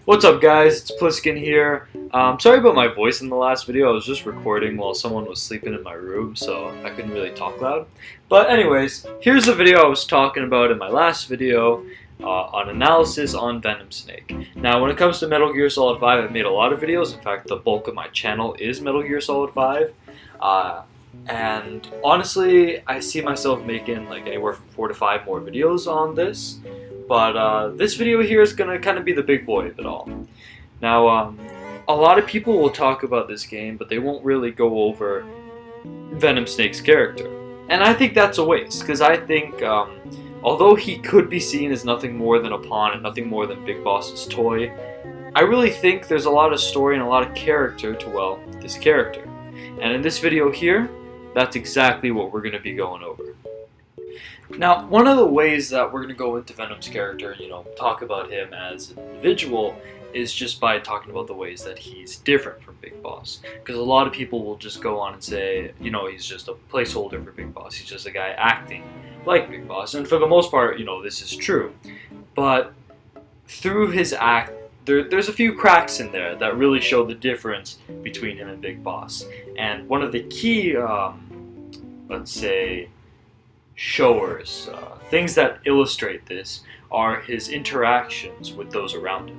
What's up guys, it's Pliskin here. Sorry about my voice in the last video. I was just recording while someone was sleeping in my room, so I couldn't really talk loud. But anyways, here's the video I was talking about in my last video on analysis on Venom Snake. Now when it comes to Metal Gear Solid 5, I've made a lot of videos. In fact, the bulk of my channel is Metal Gear Solid 5. And honestly, I see myself making like anywhere from 4 to 5 more videos on this. But this video here is going to kind of be the big boy of it all. Now, a lot of people will talk about this game, but they won't really go over Venom Snake's character. And I think that's a waste, because I think, although he could be seen as nothing more than a pawn and nothing more than Big Boss's toy, I really think there's a lot of story and a lot of character to, well, this character. And in this video here, that's exactly what we're going to be going over. Now, one of the ways that we're going to go into Venom's character, talk about him as an individual, is just by talking about the ways that he's different from Big Boss. Because a lot of people will just go on and say, he's just a placeholder for Big Boss. He's just a guy acting like Big Boss. And for the most part, this is true. But through his act, there's a few cracks in there that really show the difference between him and Big Boss. And one of the key, let's say, showers, things that illustrate this, are his interactions with those around him.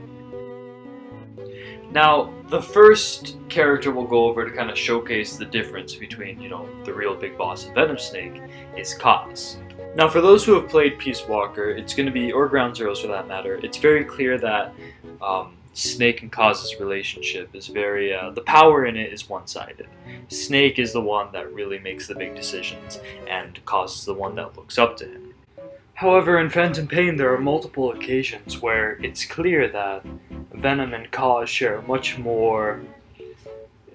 Now, the first character we'll go over to kind of showcase the difference between, the real Big Boss and Venom Snake is Kaz. Now, for those who have played Peace Walker, it's going to be, or Ground Zeroes for that matter, it's very clear that Snake and Kaz's relationship is very, the power in it is one-sided. Snake is the one that really makes the big decisions, and Kaz is the one that looks up to him. However, in Phantom Pain, there are multiple occasions where it's clear that Venom and Kaz share much more,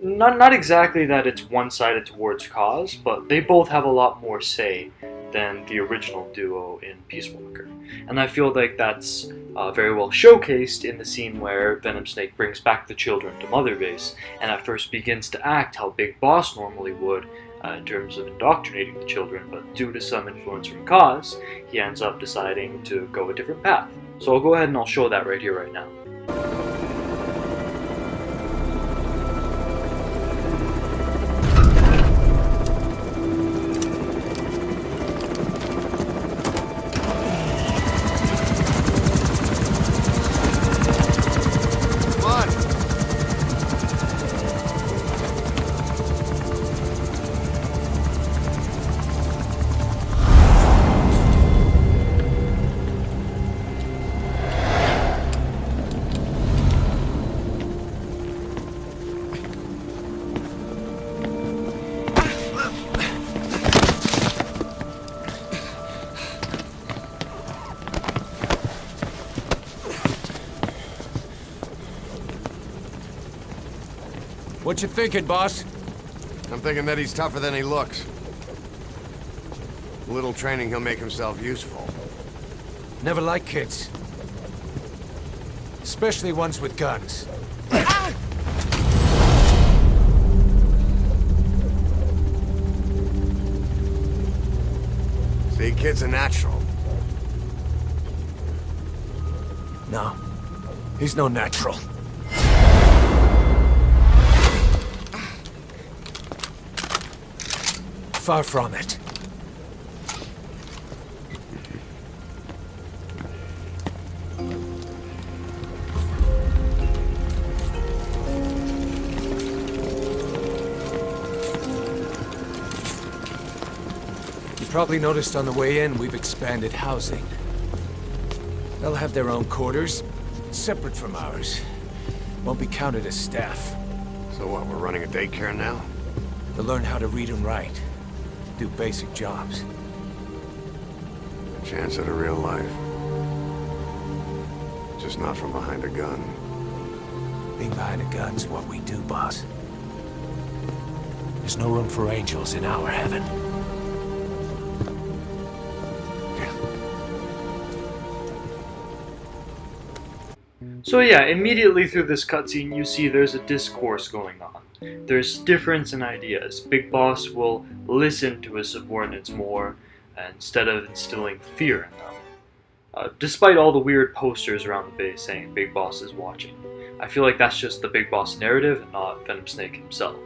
not exactly that it's one-sided towards Kaz, but they both have a lot more say than the original duo in Peace Walker. And I feel like that's very well showcased in the scene where Venom Snake brings back the children to Mother Base, and at first begins to act how Big Boss normally would in terms of indoctrinating the children, but due to some influence from Kaz, he ends up deciding to go a different path. So I'll go ahead and I'll show that right here, right now. What you thinking, boss? I'm thinking that he's tougher than he looks. A little training, he'll make himself useful. Never like kids. Especially ones with guns. See, kid's a natural. No. He's no natural. Far from it. You probably noticed on the way in, we've expanded housing. They'll have their own quarters, separate from ours. Won't be counted as staff. So what, we're running a daycare now? They'll learn how to read and write. Do basic jobs. A chance at a real life. Just not from behind a gun. Being behind a gun's what we do, boss. There's no room for angels in our heaven. So yeah, immediately through this cutscene you see there's a discourse going on. There's difference in ideas. Big Boss will listen to his subordinates more instead of instilling fear in them. despite all the weird posters around the base saying Big Boss is watching. I feel like that's just the Big Boss narrative and not Venom Snake himself.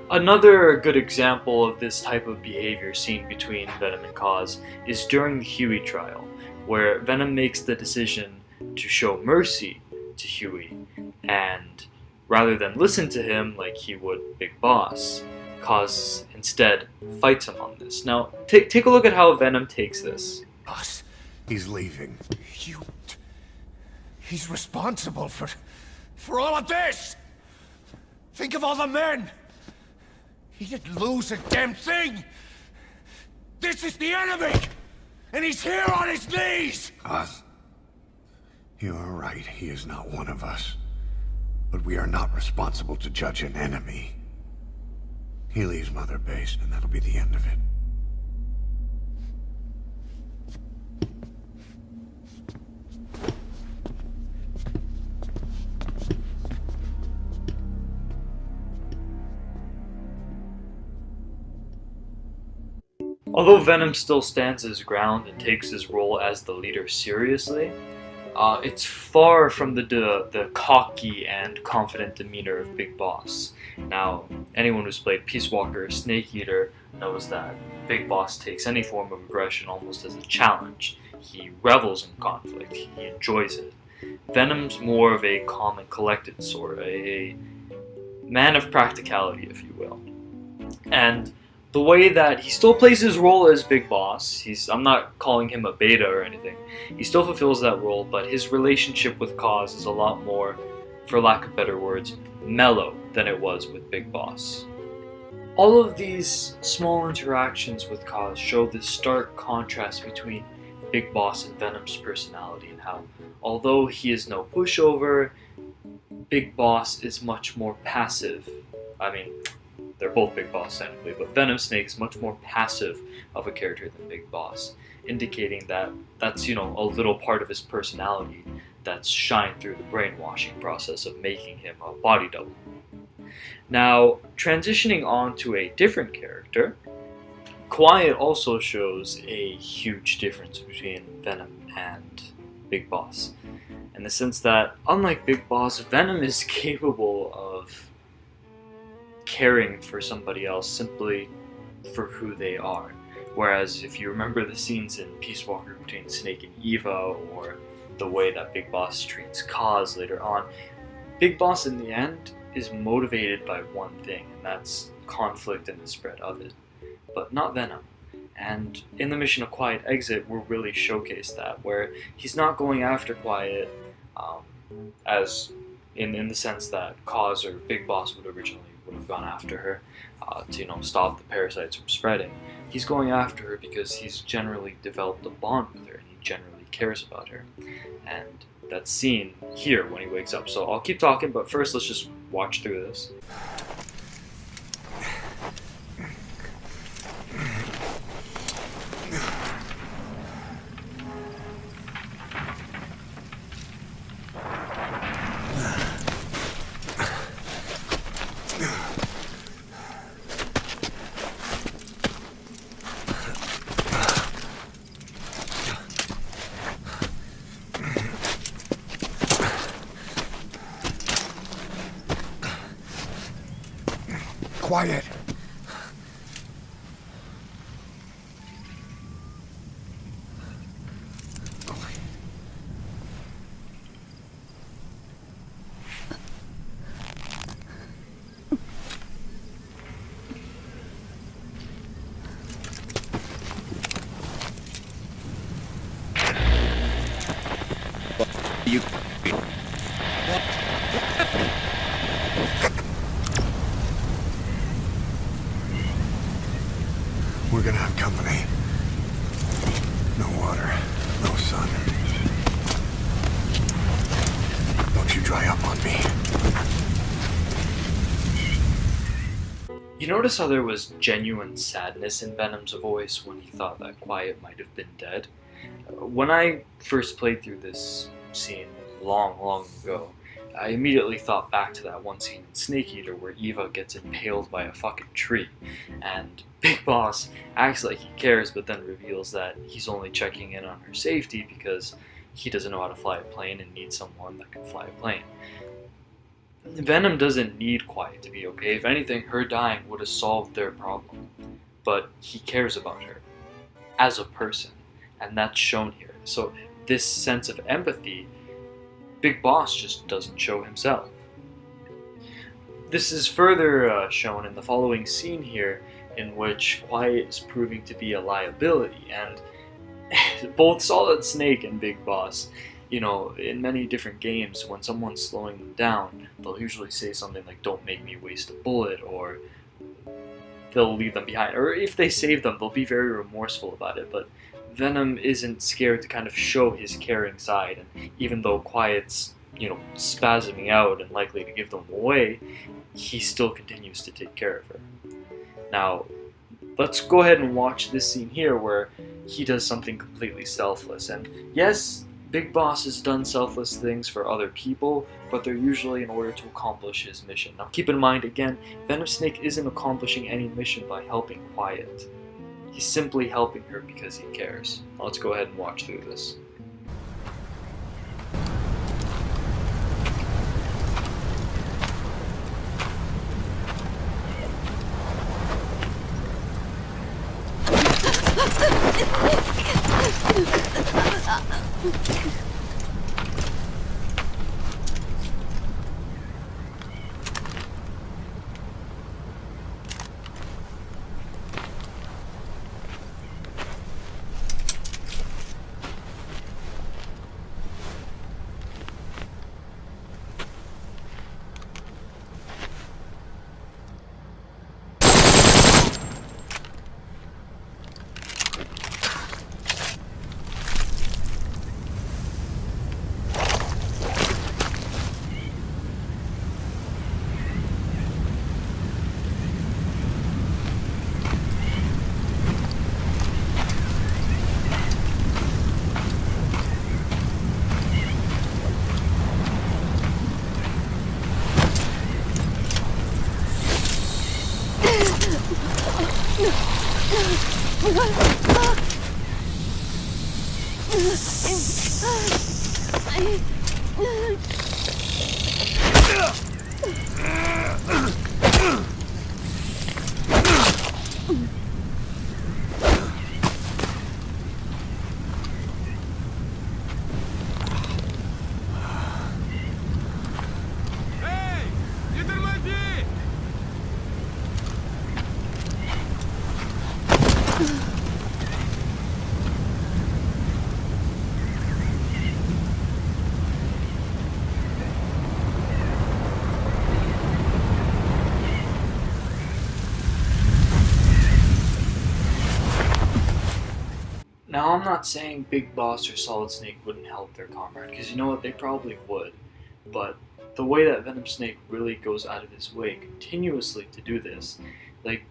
Another good example of this type of behavior seen between Venom and Cause is during the Huey trial, where Venom makes the decision to show mercy to Huey, and rather than listen to him like he would Big Boss, Cause instead fights him on this. Now, take a look at how Venom takes this. Boss, He's leaving. he's responsible for all of this! Think of all the men! He didn't lose a damn thing! This is the enemy! And he's here on his knees! Us? You are right, he is not one of us. But we are not responsible to judge an enemy. He leaves Mother Base, and that'll be the end of it. Although Venom still stands his ground and takes his role as the leader seriously, it's far from the cocky and confident demeanor of Big Boss. Now, anyone who's played Peace Walker or Snake Eater knows that Big Boss takes any form of aggression almost as a challenge. He revels in conflict, he enjoys it. Venom's more of a calm and collected sort, a man of practicality, if you will. And the way that he still plays his role as Big Boss, I'm not calling him a beta or anything, he still fulfills that role, but his relationship with Cause is a lot more, for lack of better words, mellow than it was with Big Boss. All of these small interactions with Cause show this stark contrast between Big Boss and Venom's personality, and how, although he is no pushover, Big Boss is much more passive. I mean, they're both Big Boss technically, but Venom Snake is much more passive of a character than Big Boss, indicating that that's, a little part of his personality that's shined through the brainwashing process of making him a body double. Now, transitioning on to a different character, Quiet also shows a huge difference between Venom and Big Boss, in the sense that, unlike Big Boss, Venom is capable of caring for somebody else simply for who they are. Whereas if you remember the scenes in Peace Walker between Snake and Eva, or the way that Big Boss treats Cause later on, Big Boss in the end is motivated by one thing, and that's conflict and the spread of it, but not Venom. And in the Mission of Quiet Exit, we're really showcased that, where he's not going after Quiet as in the sense that Cause or Big Boss would have gone after her to stop the parasites from spreading. He's going after her because he's generally developed a bond with her and he generally cares about her. And that's seen here when he wakes up. So I'll keep talking, but first let's just watch through this. Quiet. You. We're gonna have company. No water, no sun. Don't you dry up on me. You notice how there was genuine sadness in Venom's voice when he thought that Quiet might have been dead? When I first played through this scene long ago, I immediately thought back to that one scene in Snake Eater where Eva gets impaled by a fucking tree, and Big Boss acts like he cares, but then reveals that he's only checking in on her safety because he doesn't know how to fly a plane and needs someone that can fly a plane. Venom doesn't need Quiet to be okay. If anything, her dying would have solved their problem. But he cares about her as a person, and that's shown here. So this sense of empathy, Big Boss just doesn't show himself. This is further shown in the following scene here, in which Quiet is proving to be a liability, and both Solid Snake and Big Boss, you know, in many different games, when someone's slowing them down, they'll usually say something like, "Don't make me waste a bullet," or they'll leave them behind. Or if they save them, they'll be very remorseful about it. But Venom isn't scared to kind of show his caring side, and even though Quiet's, you know, spasming out and likely to give them away, he still continues to take care of her. Now, let's go ahead and watch this scene here where he does something completely selfless. And yes, Big Boss has done selfless things for other people, but they're usually in order to accomplish his mission. Now keep in mind, again, Venom Snake isn't accomplishing any mission by helping Quiet. He's simply helping her because he cares. Now let's go ahead and watch through this. Now, I'm not saying Big Boss or Solid Snake wouldn't help their comrade, because you know what, they probably would. But the way that Venom Snake really goes out of his way continuously to do this, like,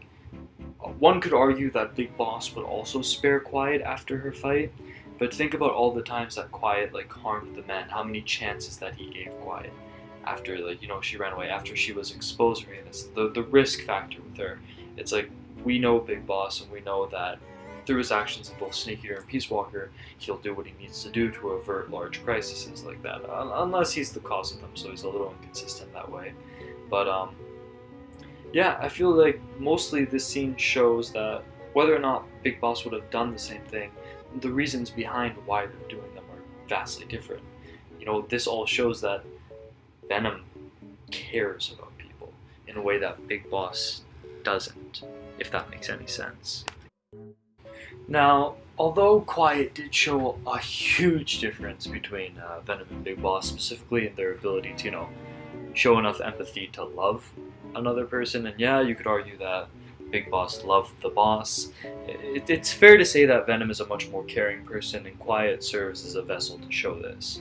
one could argue that Big Boss would also spare Quiet after her fight, but think about all the times that Quiet, like, harmed the men, how many chances that he gave Quiet after, like, you know, she ran away, after she was exposed or anything. The risk factor with her, it's like, we know Big Boss, and we know that through his actions in both Snake Eater and Peace Walker, he'll do what he needs to do to avert large crises like that, unless he's the cause of them, so he's a little inconsistent that way. But yeah, I feel like mostly this scene shows that whether or not Big Boss would have done the same thing, the reasons behind why they're doing them are vastly different. You know, this all shows that Venom cares about people in a way that Big Boss doesn't, if that makes any sense. Now, although Quiet did show a huge difference between Venom and Big Boss, specifically in their ability to, you know, show enough empathy to love another person, and yeah, you could argue that Big Boss loved the boss, it's fair to say that Venom is a much more caring person, and Quiet serves as a vessel to show this.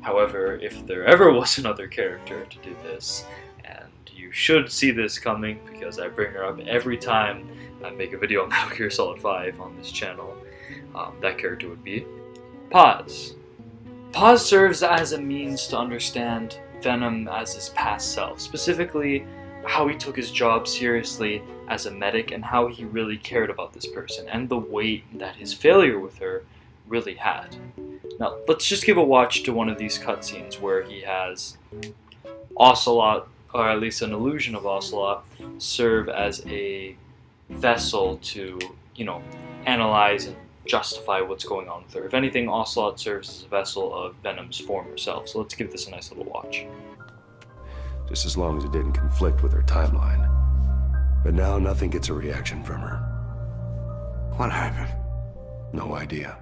However, if there ever was another character to do this, and you should see this coming because I bring her up every time I make a video on Metal Gear Solid 5 on this channel, that character would be Paz. Paz serves as a means to understand Venom as his past self, specifically how he took his job seriously as a medic and how he really cared about this person and the weight that his failure with her really had. Now, let's just give a watch to one of these cutscenes where he has Ocelot, or at least an illusion of Ocelot, serve as a vessel to, analyze and justify what's going on with her. If anything, Ocelot serves as a vessel of Venom's former self. So let's give this a nice little watch. Just as long as it didn't conflict with her timeline. But now nothing gets a reaction from her. What happened? No idea.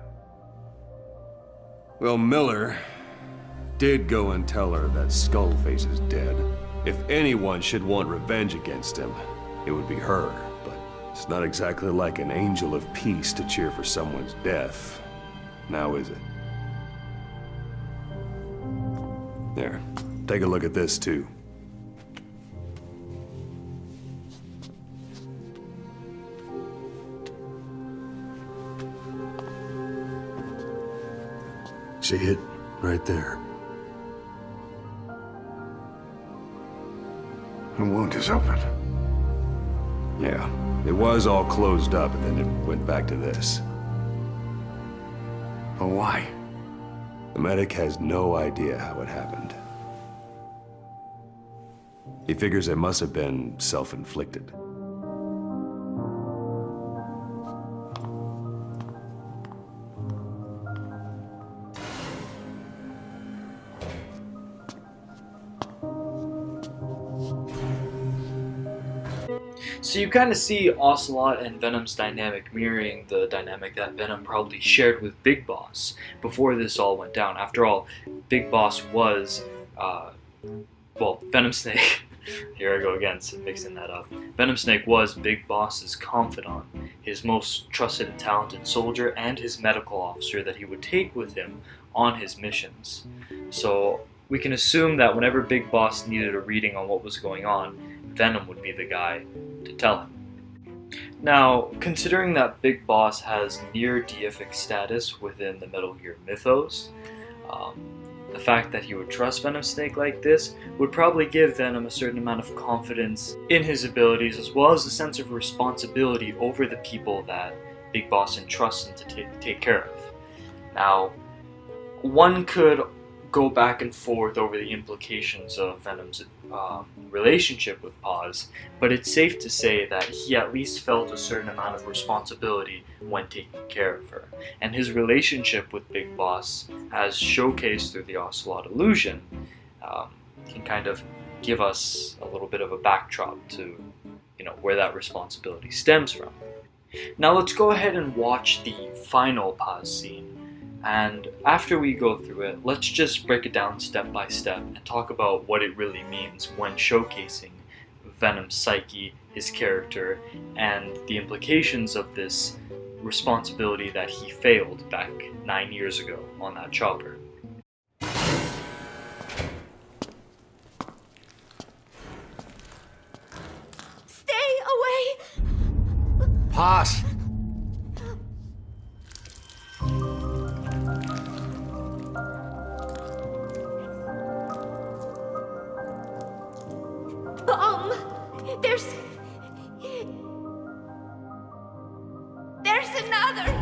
Well, Miller did go and tell her that Skullface is dead. If anyone should want revenge against him, it would be her. But it's not exactly like an angel of peace to cheer for someone's death. Now is it? There, take a look at this too. See it? Right there. The wound is open. Yeah, it was all closed up and then it went back to this. But why? The medic has no idea how it happened. He figures it must have been self-inflicted. So you kind of see Ocelot and Venom's dynamic mirroring the dynamic that Venom probably shared with Big Boss before this all went down. After all, Big Boss was, Venom Snake, here I go again, mixing that up. Venom Snake was Big Boss's confidant, his most trusted and talented soldier, and his medical officer that he would take with him on his missions. So we can assume that whenever Big Boss needed a reading on what was going on, Venom would be the guy to tell him. Now, considering that Big Boss has near deific status within the Metal Gear mythos, the fact that he would trust Venom Snake like this would probably give Venom a certain amount of confidence in his abilities, as well as a sense of responsibility over the people that Big Boss entrusts him to take care of. Now, one could go back and forth over the implications of Venom's relationship with Paz, but it's safe to say that he at least felt a certain amount of responsibility when taking care of her. And his relationship with Big Boss, as showcased through the Ocelot illusion, can kind of give us a little bit of a backdrop to, where that responsibility stems from. Now let's go ahead and watch the final Paz scene. And after we go through it, let's just break it down step by step and talk about what it really means when showcasing Venom's psyche, his character, and the implications of this responsibility that he failed back 9 years ago on that chopper. Stay away! Paz! There's another!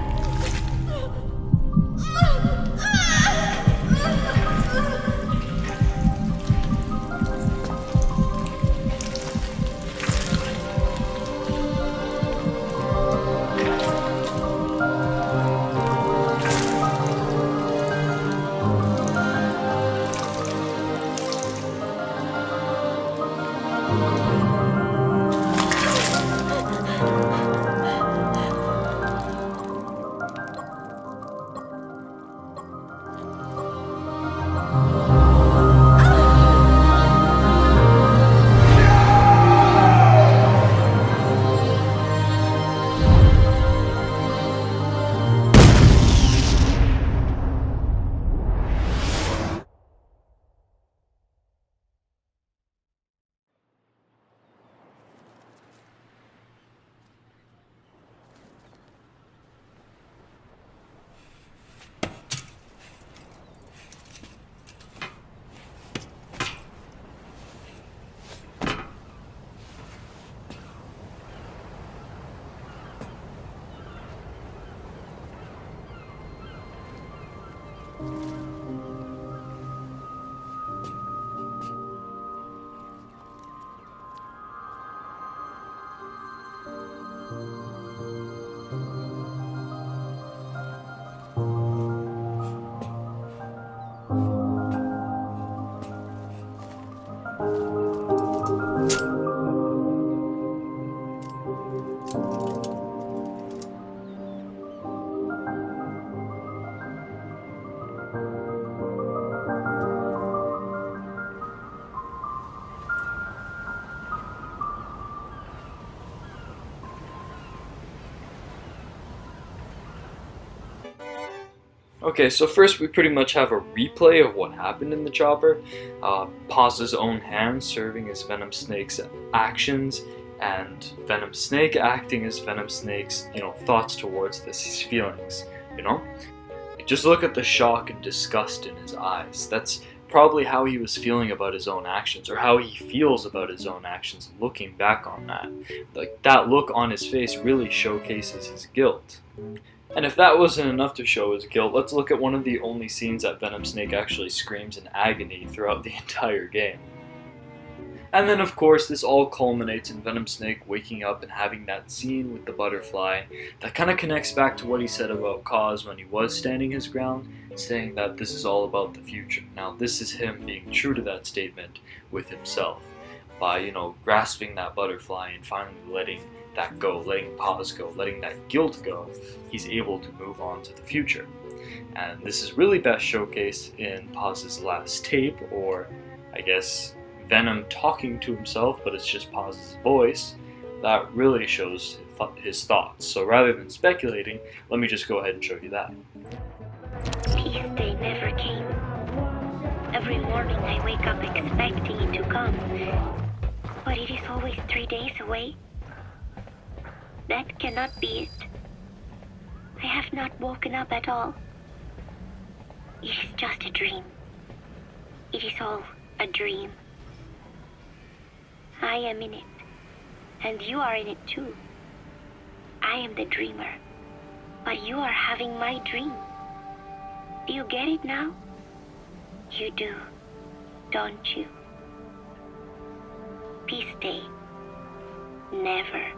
Okay, so first we pretty much have a replay of what happened in the chopper. Paz's own hands serving as Venom Snake's actions, and Venom Snake acting as Venom Snake's, thoughts towards this, his feelings, Just look at the shock and disgust in his eyes. That's probably how he was feeling about his own actions, or how he feels about his own actions looking back on that. Like, that look on his face really showcases his guilt. And if that wasn't enough to show his guilt, let's look at one of the only scenes that Venom Snake actually screams in agony throughout the entire game. And then of course this all culminates in Venom Snake waking up and having that scene with the butterfly that kind of connects back to what he said about Cause when he was standing his ground, saying that this is all about the future. Now this is him being true to that statement with himself by, grasping that butterfly and finally letting that go, letting Paz go, letting that guilt go. He's able to move on to the future. And this is really best showcased in Paz's last tape, or I guess Venom talking to himself, but it's just Paz's voice. That really shows his thoughts. So rather than speculating, let me just go ahead and show you that. Peace Day never came. Every morning I wake up expecting it to come, but it is always 3 days away. That cannot be it. I have not woken up at all. It is just a dream. It is all a dream. I am in it, and you are in it too. I am the dreamer, but you are having my dream. Do you get it now? You do, don't you? Peace Day never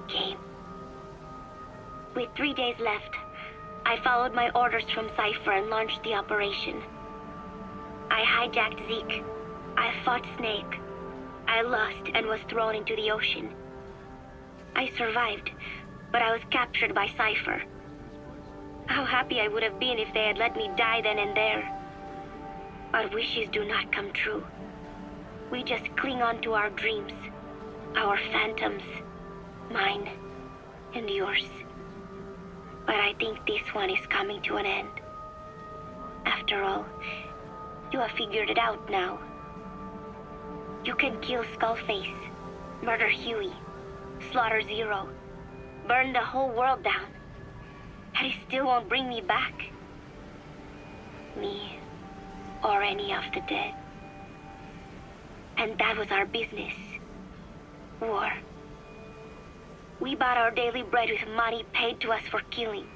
came. With 3 days left, I followed my orders from Cypher and launched the operation. I hijacked Zeke. I fought Snake. I lost and was thrown into the ocean. I survived, but I was captured by Cypher. How happy I would have been if they had let me die then and there. But wishes do not come true. We just cling on to our dreams, our phantoms, mine and yours. But I think this one is coming to an end. After all, you have figured it out now. You can kill Skullface, murder Huey, slaughter Zero, burn the whole world down, and it still won't bring me back. Me, or any of the dead. And that was our business. War. We bought our daily bread with money paid to us for killing.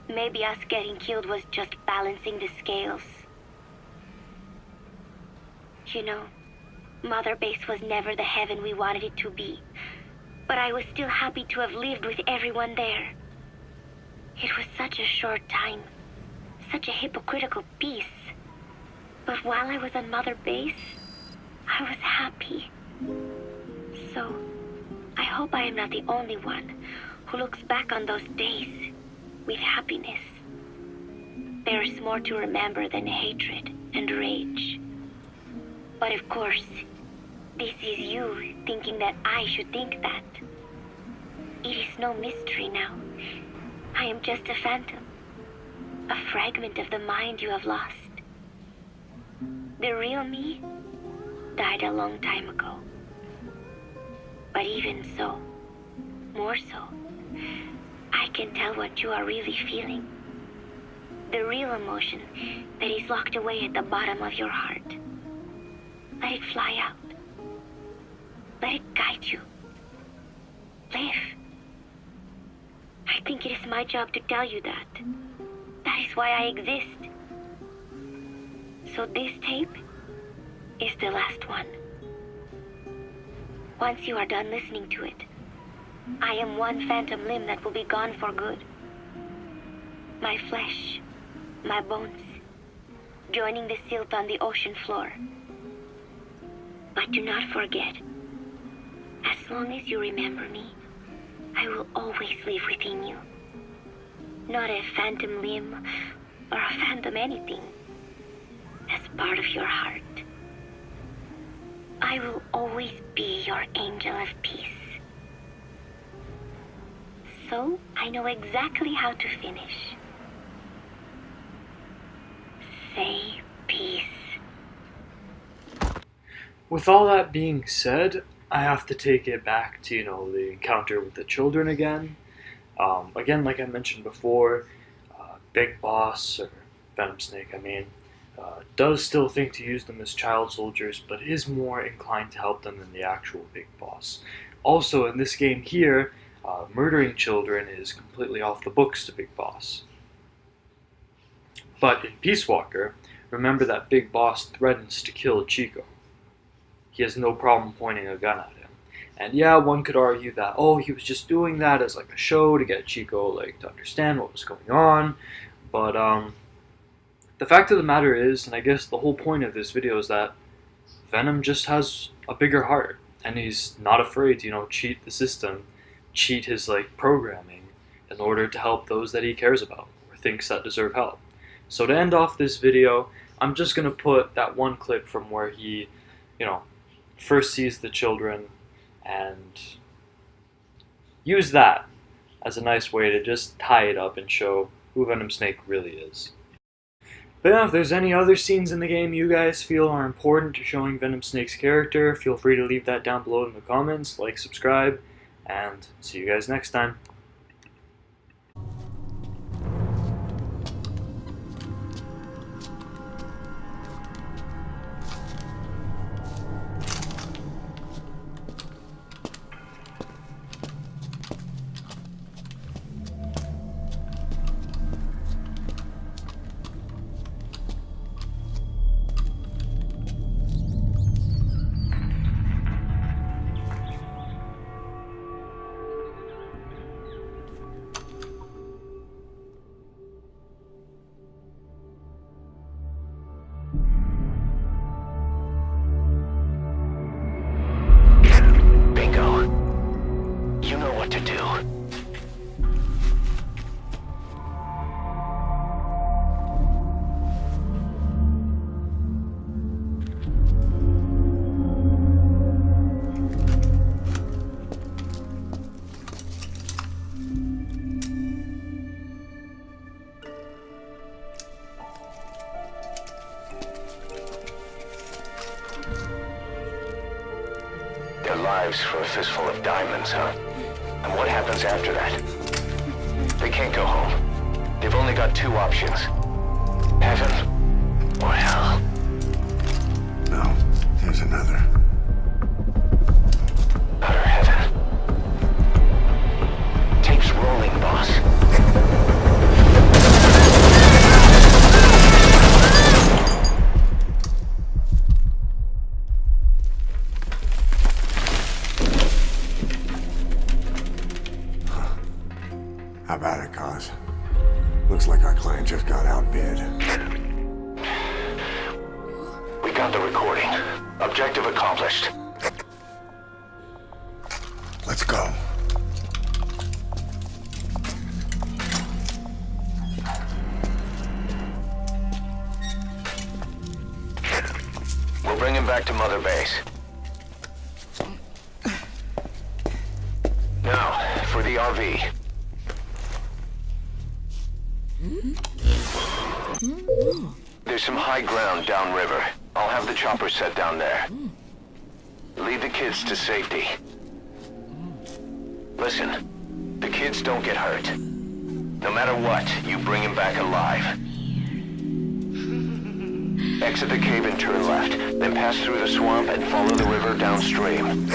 Maybe us getting killed was just balancing the scales. Mother Base was never the heaven we wanted it to be, but I was still happy to have lived with everyone there. It was such a short time, such a hypocritical peace. But while I was on Mother Base, I was happy. So, I hope I am not the only one who looks back on those days with happiness. There is more to remember than hatred and rage. But of course, this is you thinking that I should think that. It is no mystery now. I am just a phantom, a fragment of the mind you have lost. The real me died a long time ago. But even so, more so, I can tell what you are really feeling. The real emotion that is locked away at the bottom of your heart. Let it fly out. Let it guide you. Live. I think it is my job to tell you that. That is why I exist. So this tape is the last one. Once you are done listening to it, I am one phantom limb that will be gone for good. My flesh, my bones, joining the silt on the ocean floor. But do not forget, as long as you remember me, I will always live within you. Not a phantom limb or a phantom anything, as part of your heart. I will always be your angel of peace. So I know exactly how to finish. with all that being said, I have to take it back to, the encounter with the children again. Again, like I mentioned before, Big Boss, or Venom Snake, does still think to use them as child soldiers, but is more inclined to help them than the actual Big Boss. Also, in this game here, murdering children is completely off the books to Big Boss. But in Peace Walker, remember that Big Boss threatens to kill Chico. He has no problem pointing a gun at him. And yeah, one could argue that, he was just doing that as like a show to get Chico to understand what was going on. But the fact of the matter is, and I guess the whole point of this video is that Venom just has a bigger heart, and he's not afraid to, cheat the system, cheat his programming in order to help those that he cares about or thinks that deserve help. So to end off this video, I'm just gonna put that one clip from where he, first sees the children, and use that as a nice way to just tie it up and show who Venom Snake really is. But yeah, if there's any other scenes in the game you guys feel are important to showing Venom Snake's character, feel free to leave that down below in the comments, subscribe, and see you guys next time. What to do. Their lives for a fistful of diamonds, huh? And what happens after that? They can't go home. They've only got two options. Heaven or hell. No, there's another. Utter heaven. Tape's rolling, boss. How about it, Cos? Looks like our client just got outbid. We got the recording. Objective accomplished. Let's go. We'll bring him back to Mother Base. Now, for the RV. There's some high ground downriver. I'll have the chopper set down there. Lead the kids to safety. Listen, the kids don't get hurt. No matter what, you bring him back alive. Exit the cave and turn left, then pass through the swamp and follow the river downstream.